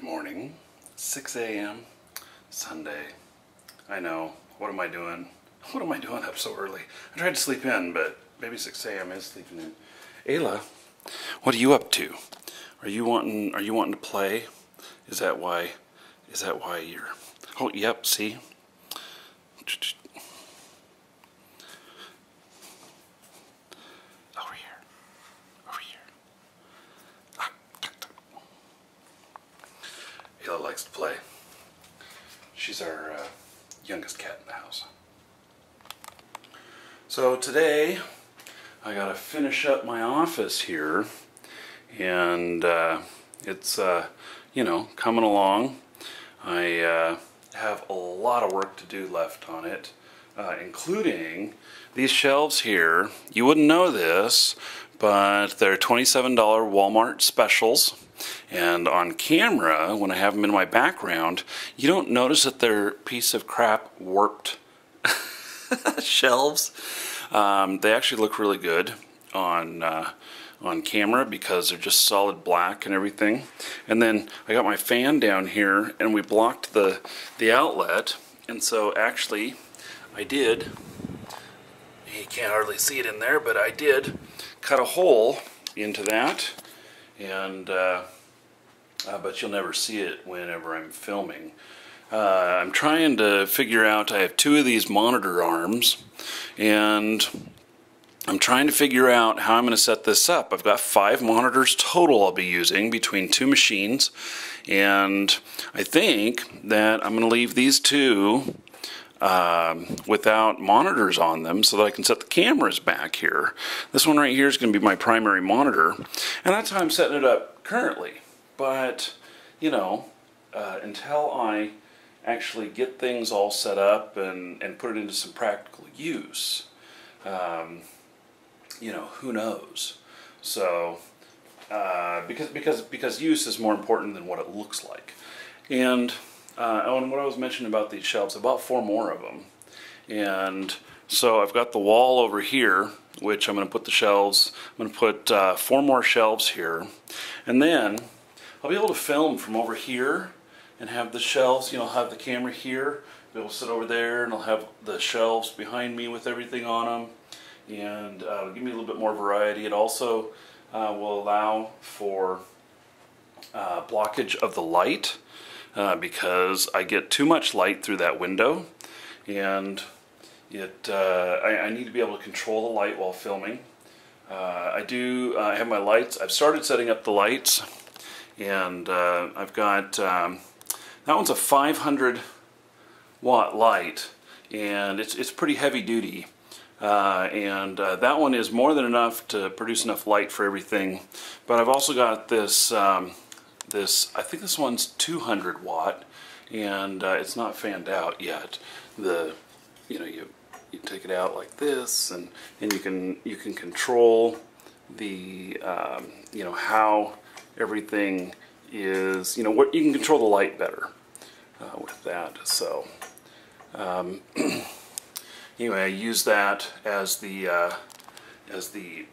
morning, 6 a.m. Sunday. I know, what am I doing? What am I doing up so early? I tried to sleep in, but maybe 6 a.m. is sleeping in. Ayla, what are you up to? Are you wanting to play? Is that why you're... Oh, yep, see? Over here. Over here. Ayla likes to play. She's our youngest cat in the house. So today I gotta finish up my office here, and it's you know, coming along. I have a lot of work to do left on it, including these shelves here. You wouldn't know this, but they're $27 Walmart specials. And on camera, when I have them in my background, you don't notice that they're piece of crap warped shelves. They actually look really good on camera because they're just solid black and everything. And then I got my fan down here, and we blocked the outlet. And so actually, I did. You can't hardly see it in there, but I did cut a hole into that. And but you'll never see it whenever I'm filming. I'm trying to figure out, I have two of these monitor arms, and I'm trying to figure out how I'm going to set this up. I've got 5 monitors total I'll be using between 2 machines, and I think that I'm going to leave these two without monitors on them so that I can set the cameras back here. This one right here is going to be my primary monitor, and that's how I'm setting it up currently. But, you know, until I actually get things all set up and put it into some practical use, you know, who knows? So, because use is more important than what it looks like. And what I was mentioning about these shelves, I bought 4 more of them. And so I've got the wall over here, which I'm going to put the shelves. I'm going to put 4 more shelves here. And then I'll be able to film from over here and have the shelves, you know, have the camera here, be able to sit over there, and I'll have the shelves behind me with everything on them. And it'll give me a little bit more variety. It also will allow for blockage of the light because I get too much light through that window, and I need to be able to control the light while filming. I have my lights. I've started setting up the lights, and I've got that one's a 500 watt light, and it's pretty heavy duty. That one is more than enough to produce enough light for everything. But I've also got this, I think this one's 200 watt, and it's not fanned out yet. You know, you take it out like this, and you can control the, you know, how everything is, you know, what you can control the light better with that. So. Anyway, I use that as the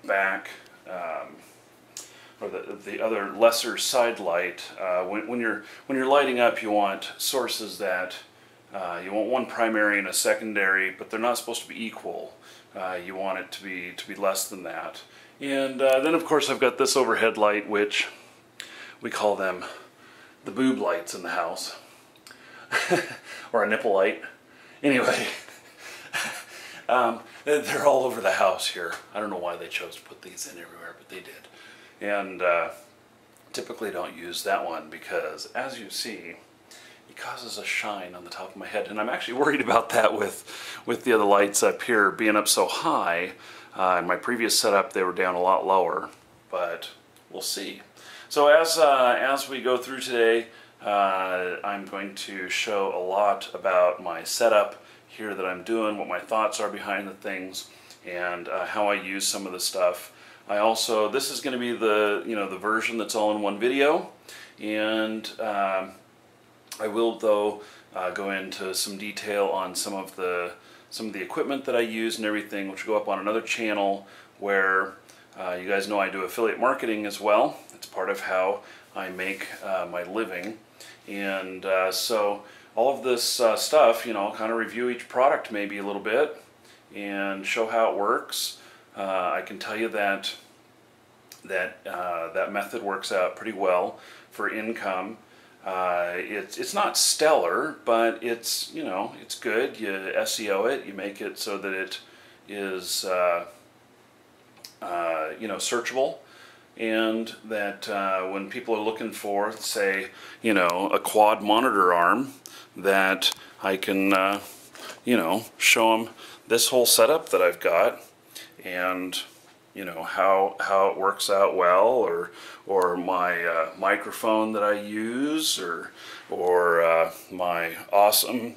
back, or the other lesser side light. When you're lighting up, you want sources that you want one primary and a secondary, but they're not supposed to be equal. You want it to be less than that. And then of course I've got this overhead light, which we call them the boob lights in the house, or a nipple light. Anyway. They're all over the house here. I don't know why they chose to put these in everywhere, but they did. And typically don't use that one because, as you see, it causes a shine on the top of my head. And I'm actually worried about that with the other lights up here being up so high. In my previous setup, they were down a lot lower, but we'll see. So as we go through today, I'm going to show a lot about my setup here that I'm doing, what my thoughts are behind the things, and how I use some of the stuff. I also, this is going to be the, you know, the version that's all in one video, and I will though go into some detail on some of the equipment that I use and everything, which will go up on another channel where you guys know I do affiliate marketing as well. It's part of how I make my living. And so all of this stuff, you know, kind of review each product maybe a little bit and show how it works. I can tell you that that method works out pretty well for income. It's not stellar, but it's, you know, it's good. You SEO it, you make it so that it is you know, searchable, and that when people are looking for, say, you know, a quad monitor arm, that I can you know, show them this whole setup that I've got, and you know how it works out well, or my microphone that I use, or my awesome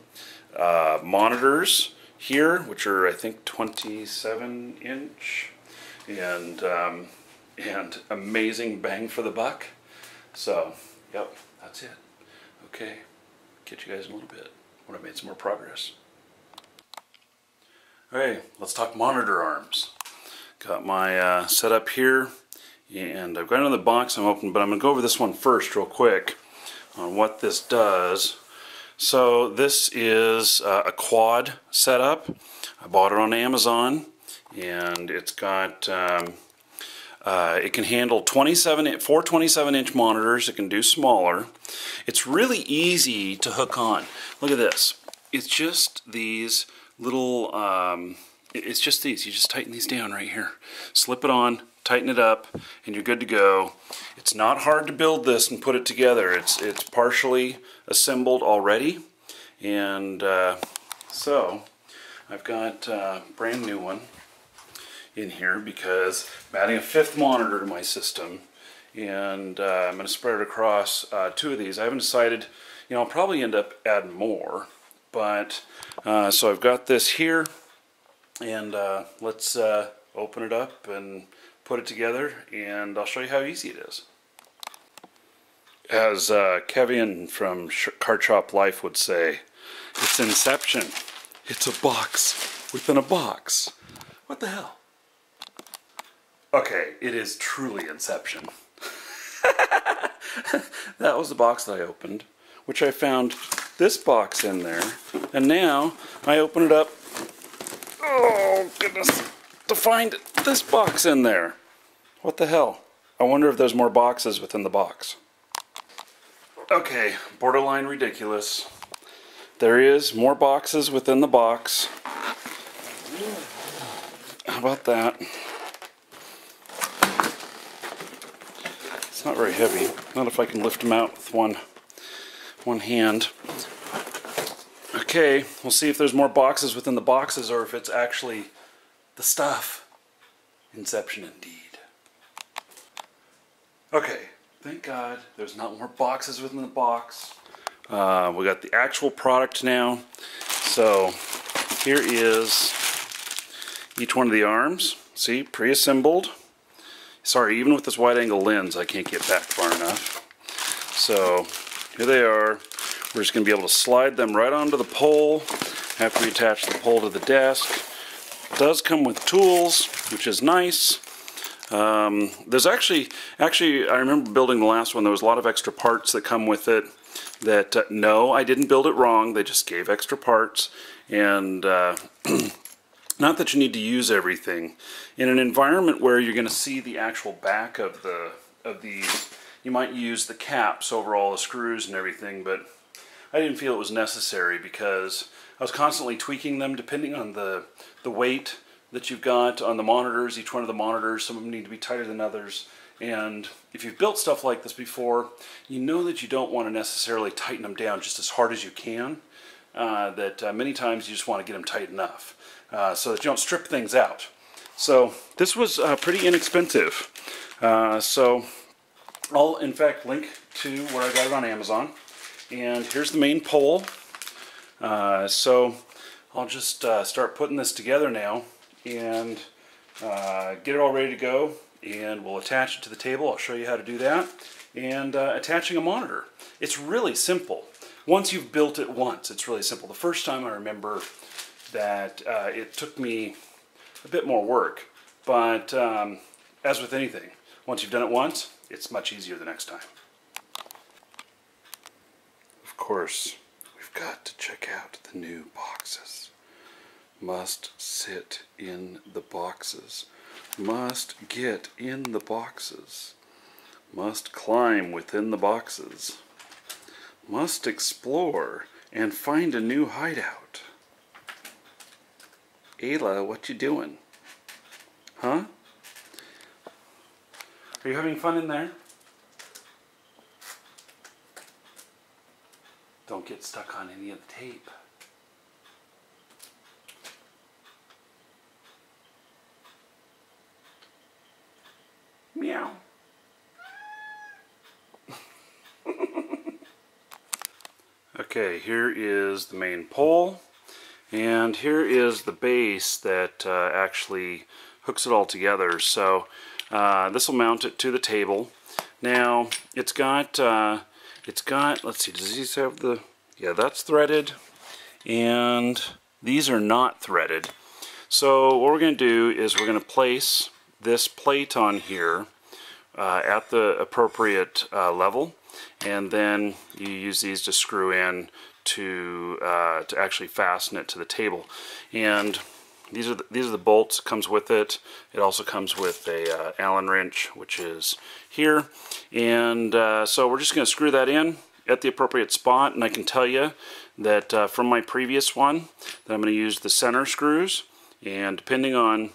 monitors here, which are I think 27 inch, and amazing bang for the buck. So yep, that's it. Okay, catch you guys in a little bit when I've made some more progress. Alright, let's talk monitor arms. Got my setup here, and I've got another box I'm opening, but I'm going to go over this one first real quick on what this does. So this is a quad setup. I bought it on Amazon, and it's got it can handle 4 27-inch monitors. It can do smaller. It's really easy to hook on. Look at this. It's just these little it's just these. You just tighten these down right here. Slip it on, tighten it up, and you're good to go. It's not hard to build this and put it together. It's partially assembled already, and so I've got a brand new one in here because I'm adding a 5th monitor to my system, and I'm going to spread it across 2 of these. I haven't decided, you know, I'll probably end up adding more, but so I've got this here, and let's open it up and put it together, and I'll show you how easy it is. As Kevin from Card Shop Life would say, it's Inception. It's a box within a box. What the hell? Okay, it is truly Inception. That was the box that I opened, which I found this box in there, and now I open it up, oh goodness, to find this box in there. What the hell? I wonder if there's more boxes within the box. Okay, borderline ridiculous. There is more boxes within the box. How about that? It's not very heavy. Not if I can lift them out with one hand. Okay, we'll see if there's more boxes within the boxes, or if it's actually the stuff. Inception indeed. Okay, thank God there's not more boxes within the box. We got the actual product now. So here is each one of the arms. See, pre-assembled. Sorry, even with this wide-angle lens, I can't get back far enough. So here they are. We're just going to be able to slide them right onto the pole after we attach the pole to the desk. It does come with tools, which is nice. There's actually, I remember building the last one, there was a lot of extra parts that come with it that, no, I didn't build it wrong, they just gave extra parts, and not that you need to use everything. In an environment where you're going to see the actual back of these, you might use the caps over all the screws and everything, but I didn't feel it was necessary because I was constantly tweaking them depending on the weight that you've got on the monitors. Each one of the monitors, some of them need to be tighter than others, and if you've built stuff like this before, you know that you don't want to necessarily tighten them down just as hard as you can, that many times you just want to get them tight enough so that you don't strip things out. So this was pretty inexpensive. So I'll in fact link to where I got it on Amazon, and here's the main pole. So I'll just start putting this together now and get it all ready to go, and we'll attach it to the table. I'll show you how to do that, and attaching a monitor. It's really simple. Once you've built it once, it's really simple. The first time I remember that it took me a bit more work, but as with anything, once you've done it once, it's much easier the next time. of course, we've got to check out the new boxes. Must sit in the boxes. Must get in the boxes. Must climb within the boxes. Must explore and find a new hideout. Ayla, what you doing? Huh? Are you having fun in there? Don't get stuck on any of the tape. Meow. Okay, here is the main pole, and here is the base that actually hooks it all together. So this will mount it to the table. Now it's got let's see, does these have the, yeah, that's threaded, and these are not threaded. So what we're going to do is we're going to place this plate on here at the appropriate level, and then you use these to screw in to actually fasten it to the table. And these are the bolts. Comes with it. It also comes with a Allen wrench, which is here. And so we're just going to screw that in at the appropriate spot. And I can tell you that from my previous one, that I'm going to use the center screws. And depending on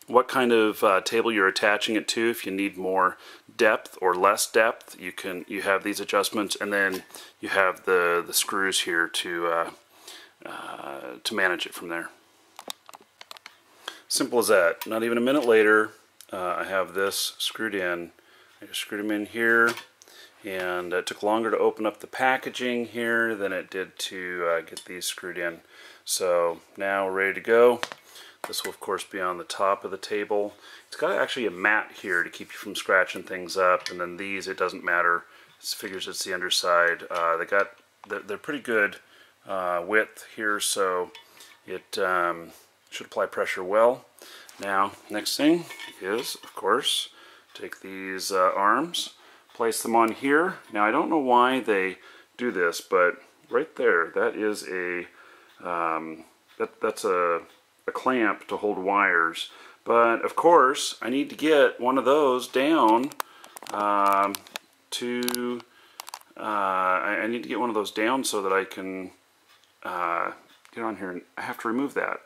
what kind of table you're attaching it to, if you need more depth or less depth, you have these adjustments, and then you have the screws here to manage it from there. Simple as that. Not even a minute later, I have this screwed in. I just screwed them in here, and it took longer to open up the packaging here than it did to get these screwed in. So now we're ready to go. This will of course be on the top of the table. It's got actually a mat here to keep you from scratching things up, and then these, it doesn't matter. It figures it's the underside. They're pretty good width here, so it should apply pressure well. Now, next thing is, of course, take these arms, place them on here. Now, I don't know why they do this, but right there, that is that's a clamp to hold wires. But of course, I need to get one of those down I need to get one of those down so that I can get on here, and I have to remove that.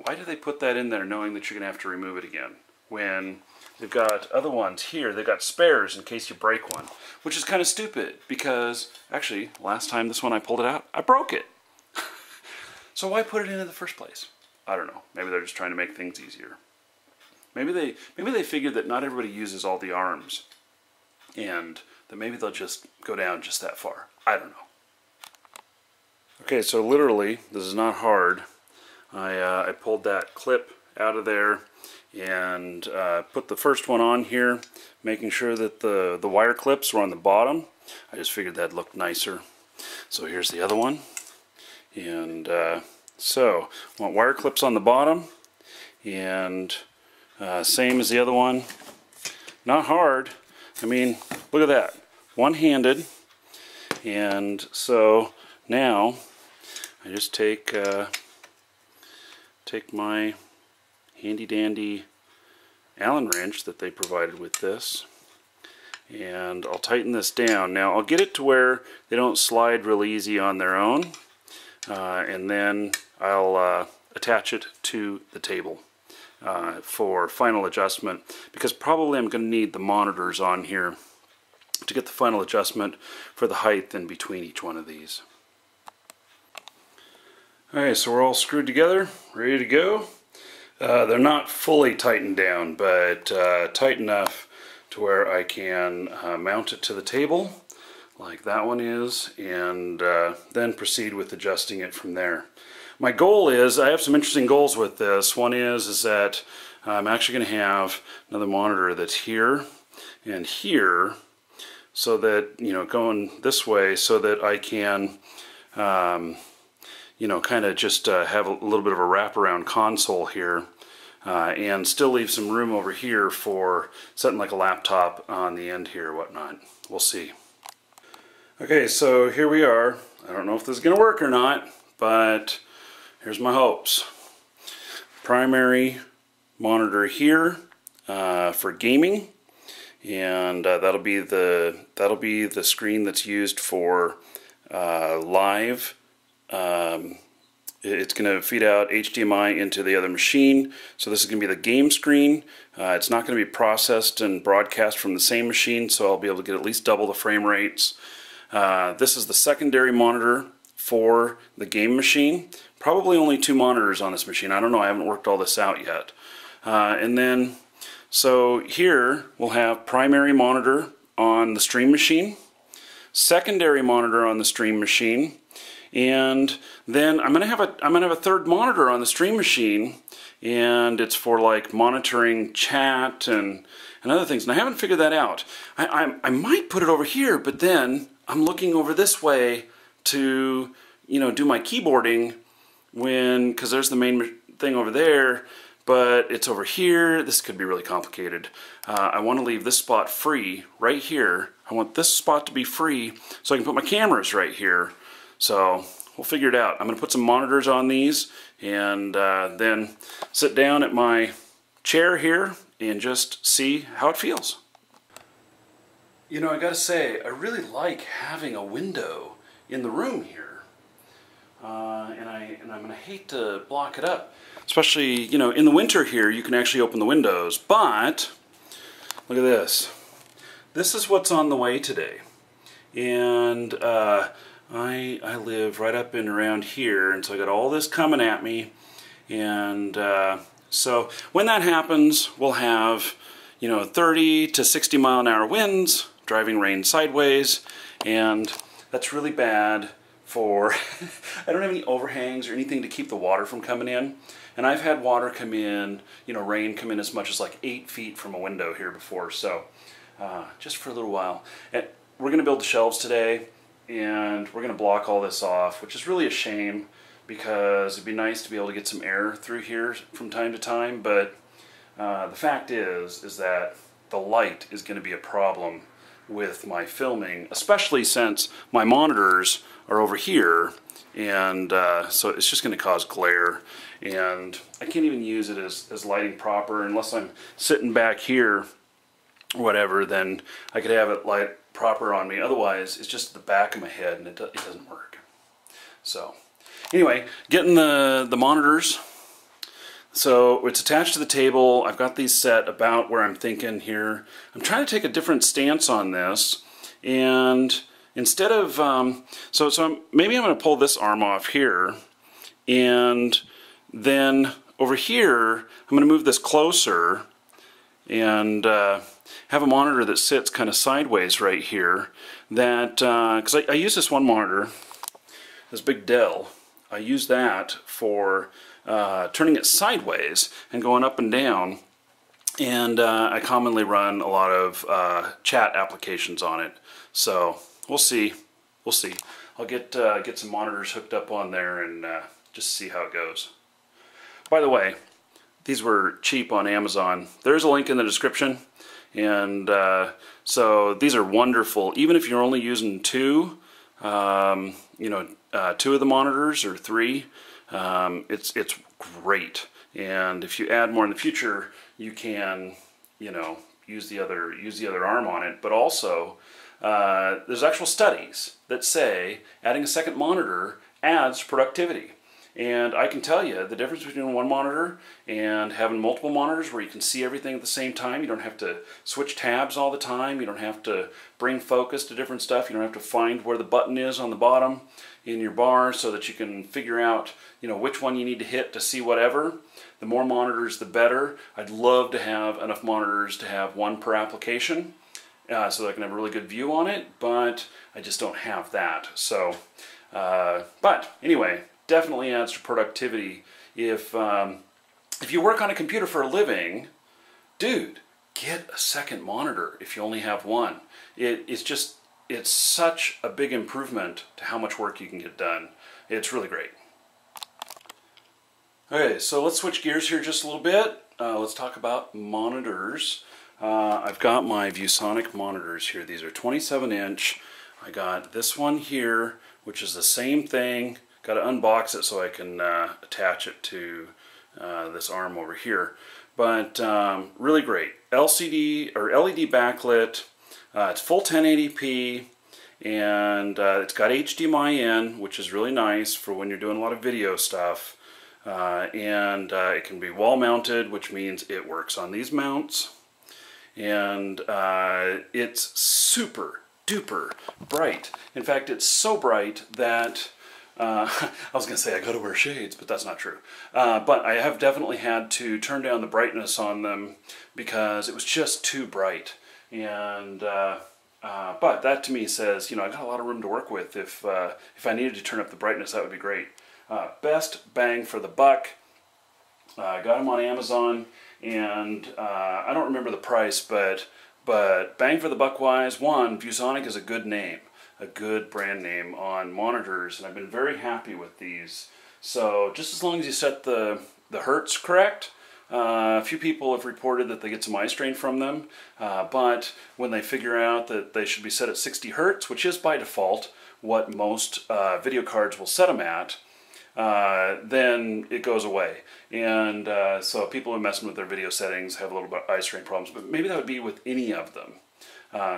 Why do they put that in there knowing that you're going to have to remove it again? When they've got other ones here, they've got spares in case you break one. Which is kind of stupid, because actually, last time this one I pulled it out, I broke it. So why put it in the first place? I don't know. Maybe they're just trying to make things easier. Maybe they figured that not everybody uses all the arms, and that maybe they'll just go down just that far. I don't know. Okay, so literally, this is not hard. I pulled that clip out of there and put the first one on here, making sure that the wire clips were on the bottom. I just figured that'd look nicer. So here's the other one. And so, want wire clips on the bottom, and same as the other one. Not hard. I mean, look at that. One-handed. And so now I just take my handy-dandy Allen wrench that they provided with this, and I'll tighten this down. Now I'll get it to where they don't slide real easy on their own, and then I'll attach it to the table for final adjustment, because probably I'm going to need the monitors on here to get the final adjustment for the height in between each one of these. Alright, so we're all screwed together, ready to go. They're not fully tightened down, but tight enough to where I can mount it to the table, like that one is, and then proceed with adjusting it from there. My goal is, I have some interesting goals with this. One is that I'm actually going to have another monitor that's here and here, so that, you know, going this way, so that I can you know, kind of just have a little bit of a wraparound console here, and still leave some room over here for setting like a laptop on the end here or whatnot. We'll see. Okay, so here we are. I don't know if this is going to work or not, but here's my hopes. Primary monitor here for gaming, and that'll be the screen that's used for live. It's going to feed out HDMI into the other machine, so this is going to be the game screen. It's not going to be processed and broadcast from the same machine, so I'll be able to get at least double the frame rates. This is the secondary monitor for the game machine. Probably only 2 monitors on this machine. I don't know, I haven't worked all this out yet. And then, so here we'll have primary monitor on the stream machine, secondary monitor on the stream machine, and then I'm gonna have a third monitor on the stream machine, and it's for like monitoring chat and other things. And I haven't figured that out. I might put it over here, but then I'm looking over this way to, do my keyboarding because there's the main thing over there, but it's over here. This could be really complicated. I want to leave this spot free right here. I want this spot to be free so I can put my cameras right here. So we'll figure it out. I'm going to put some monitors on these and then sit down at my chair here and just see how it feels. I gotta say, I really like having a window in the room here, and I'm gonna hate to block it up, especially in the winter here. You can actually open the windows, but look at this. This is what's on the way today, and I live right up and around here, and so I got all this coming at me, and so when that happens, we'll have 30 to 60 mile an hour winds, driving rain sideways, and that's really bad for I don't have any overhangs or anything to keep the water from coming in, and I've had water come in, rain come in as much as like 8 feet from a window here before, so just for a little while. And we're gonna build the shelves today, and we're gonna block all this off, which is really a shame because it'd be nice to be able to get some air through here from time to time, but the fact is that the light is going to be a problem with my filming, especially since my monitors are over here, and so it's just going to cause glare, and I can't even use it as lighting proper unless I'm sitting back here or whatever. Then I could have it light proper on me. Otherwise, it's just the back of my head, and it doesn't work. So anyway, getting the monitors. So it's attached to the table. I've got these set about where I'm thinking here. I'm trying to take a different stance on this, and instead of maybe I'm going to pull this arm off here, and then over here I'm going to move this closer and have a monitor that sits kind of sideways right here. That because I use this one monitor, this big Dell. I use that for turning it sideways and going up and down, and I commonly run a lot of chat applications on it. So we'll see. I'll get some monitors hooked up on there and just see how it goes. By the way, these were cheap on Amazon. There's a link in the description, and so these are wonderful. Even if you're only using 2, 2 of the monitors or 3. It's great, and if you add more in the future, you can use the other arm on it. But also, there's actual studies that say adding a second monitor adds productivity. And I can tell you the difference between one monitor and having multiple monitors where you can see everything at the same time. You don't have to switch tabs all the time. You don't have to bring focus to different stuff. You don't have to find where the button is on the bottom in your bar so that you can figure out which one you need to hit to see whatever. The more monitors, the better. I'd love to have enough monitors to have 1 per application so that I can have a really good view on it, but I just don't have that. So, but anyway, definitely adds to productivity. If you work on a computer for a living, dude, get a second monitor if you only have 1. It's such a big improvement to how much work you can get done. It's really great. Okay, so let's switch gears here just a little bit. Let's talk about monitors. I've got my ViewSonic monitors here. These are 27-inch I got this one here, which is the same thing. Got to unbox it so I can attach it to this arm over here. But really great. LCD or LED backlit. It's full 1080p, and it's got HDMI in, which is really nice for when you're doing a lot of video stuff. And it can be wall mounted, which means it works on these mounts. And it's super duper bright. In fact, it's so bright that I was going to say I got to wear shades, but that's not true. But I have definitely had to turn down the brightness on them because it was just too bright. And but that to me says, you know, I got a lot of room to work with. If I needed to turn up the brightness, that would be great. Best bang for the buck. I got them on Amazon, and I don't remember the price, but bang for the buck wise, one, ViewSonic is a good name, a good brand name on monitors, and I've been very happy with these. So just as long as you set the hertz correct, a few people have reported that they get some eye strain from them, but when they figure out that they should be set at 60 hertz, which is by default what most video cards will set them at, then it goes away. And so people who are messing with their video settings have a little bit of eye strain problems, but maybe that would be with any of them.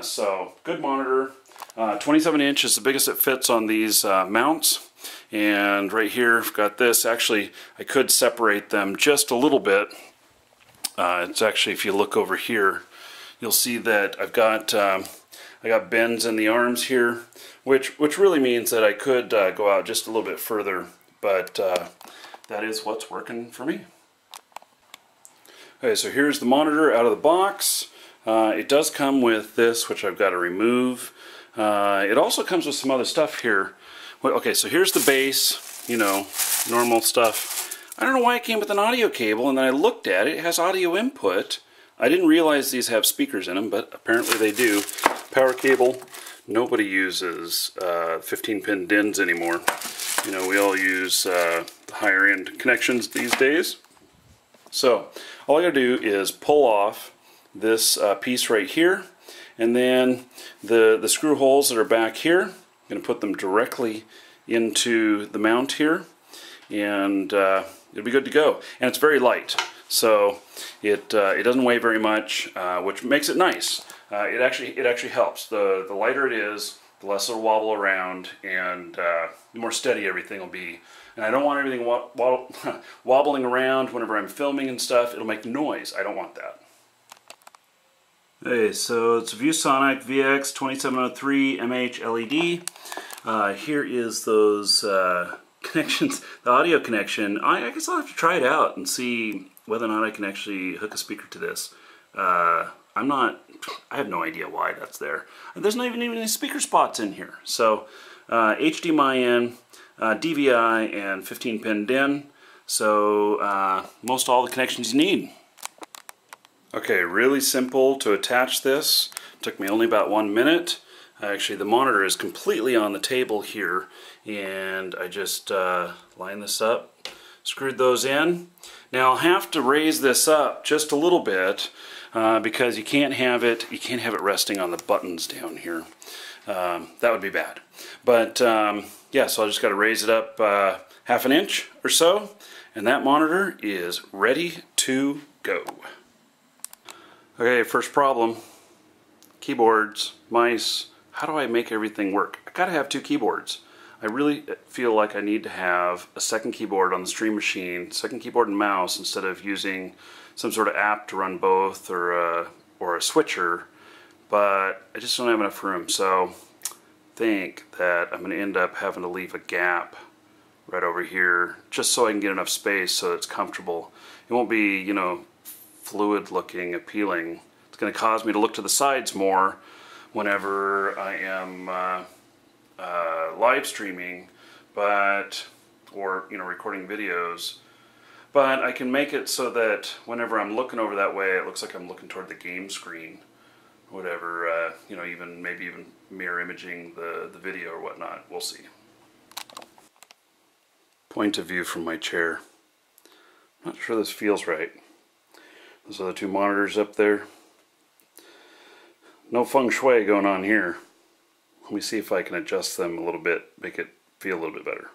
So good monitor. 27 inch is the biggest it fits on these mounts. And right here I've got this. Actually, I could separate them just a little bit. It's actually, if you look over here, you'll see that I've got I got bends in the arms here, which really means that I could go out just a little bit further. But that is what's working for me. Okay, so here's the monitor out of the box. It does come with this, which I've got to remove. It also comes with some other stuff here. Well, okay, so here's the base, you know, normal stuff. I don't know why it came with an audio cable, and then I looked at it. It has audio input. I didn't realize these have speakers in them, but apparently they do. Power cable. Nobody uses 15-pin DINs anymore. You know, we all use the higher-end connections these days. So all I gotta do is pull off this piece right here, and then the screw holes that are back here, I'm gonna put them directly into the mount here, and it'll be good to go. And it's very light, so it doesn't weigh very much, which makes it nice. It actually helps. The lighter it is, the less it'll wobble around, and the more steady everything will be. And I don't want everything wobbling around whenever I'm filming and stuff. It'll make noise. I don't want that. Okay, so it's a ViewSonic VX2703 MH LED. Here is those connections, the audio connection. I guess I'll have to try it out and see whether or not I can actually hook a speaker to this. I have no idea why that's there. There's not even any speaker spots in here. So HDMI in, DVI, and 15-pin DIN. So most all the connections you need. Okay, really simple to attach this. Took me only about 1 minute. Actually, the monitor is completely on the table here, and I just lined this up, screwed those in. Now I'll have to raise this up just a little bit because you can't have it resting on the buttons down here. That would be bad. But yeah, so I just got to raise it up half an inch or so, and that monitor is ready to go. Okay, first problem, keyboards, mice. How do I make everything work? I gotta have two keyboards. I really feel like I need to have a second keyboard on the Stream Machine, second keyboard and mouse, instead of using some sort of app to run both, or a switcher, but I just don't have enough room. So I think that I'm gonna end up having to leave a gap right over here just so I can get enough space so it's comfortable. It won't be, you know, fluid looking, appealing. It's going to cause me to look to the sides more whenever I am live streaming, or you know, recording videos. But I can make it so that whenever I'm looking over that way, it looks like I'm looking toward the game screen, whatever. You know, maybe even mirror imaging the video or whatnot. We'll see. Point of view from my chair. Not sure this feels right. Those are the two monitors up there. No feng shui going on here. Let me see if I can adjust them a little bit, make it feel a little bit better.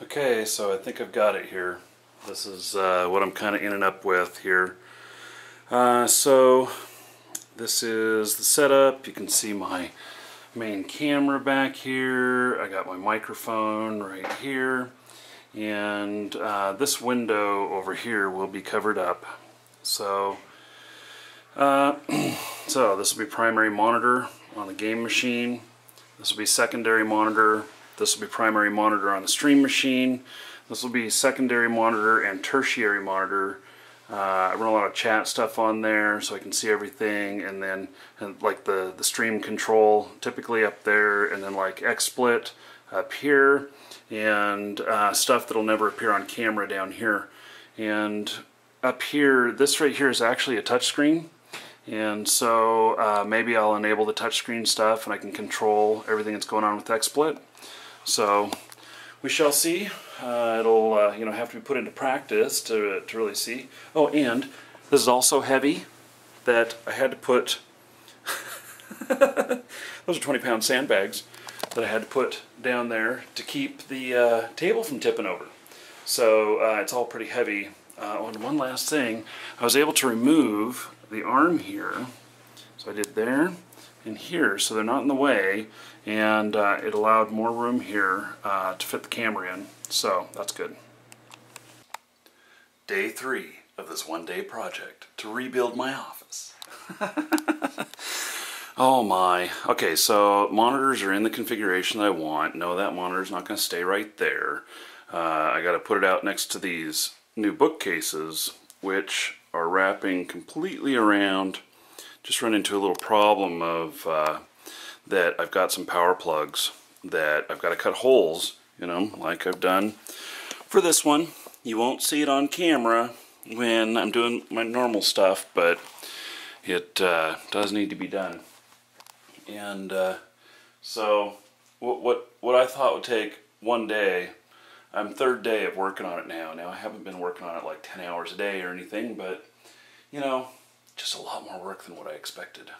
Okay, so I think I've got it here. This is what I'm kind of ending up with here. So this is the setup. You can see my main camera back here. I got my microphone right here. And this window over here will be covered up. So, so this will be primary monitor on the game machine. This will be secondary monitor. This will be primary monitor on the stream machine. This will be secondary monitor and tertiary monitor. I run a lot of chat stuff on there so I can see everything, and then like the stream control typically up there, and then like XSplit up here, and stuff that'll never appear on camera down here. And up here, this right here is actually a touchscreen, and so maybe I'll enable the touchscreen stuff and I can control everything that's going on with XSplit. So we shall see. It'll you know, have to be put into practice to really see. Oh, and this is also heavy that I had to put those are 20-pound sandbags that I had to put down there to keep the table from tipping over. So it's all pretty heavy. And one last thing, I was able to remove the arm here. So I did there and here, so they're not in the way, and it allowed more room here to fit the camera in. So that's good. Day 3 of this one-day project to rebuild my office. Oh my. Okay, so monitors are in the configuration that I want. No, that monitor's not going to stay right there. I got to put it out next to these new bookcases, which are wrapping completely around. Just run into a little problem of that I've got some power plugs that I've got to cut holes, you know, like I've done for this one. You won't see it on camera when I'm doing my normal stuff, but it does need to be done. And so what I thought would take one day, I'm third day of working on it now. Now I haven't been working on it like 10 hours a day or anything, but you know, just a lot more work than what I expected.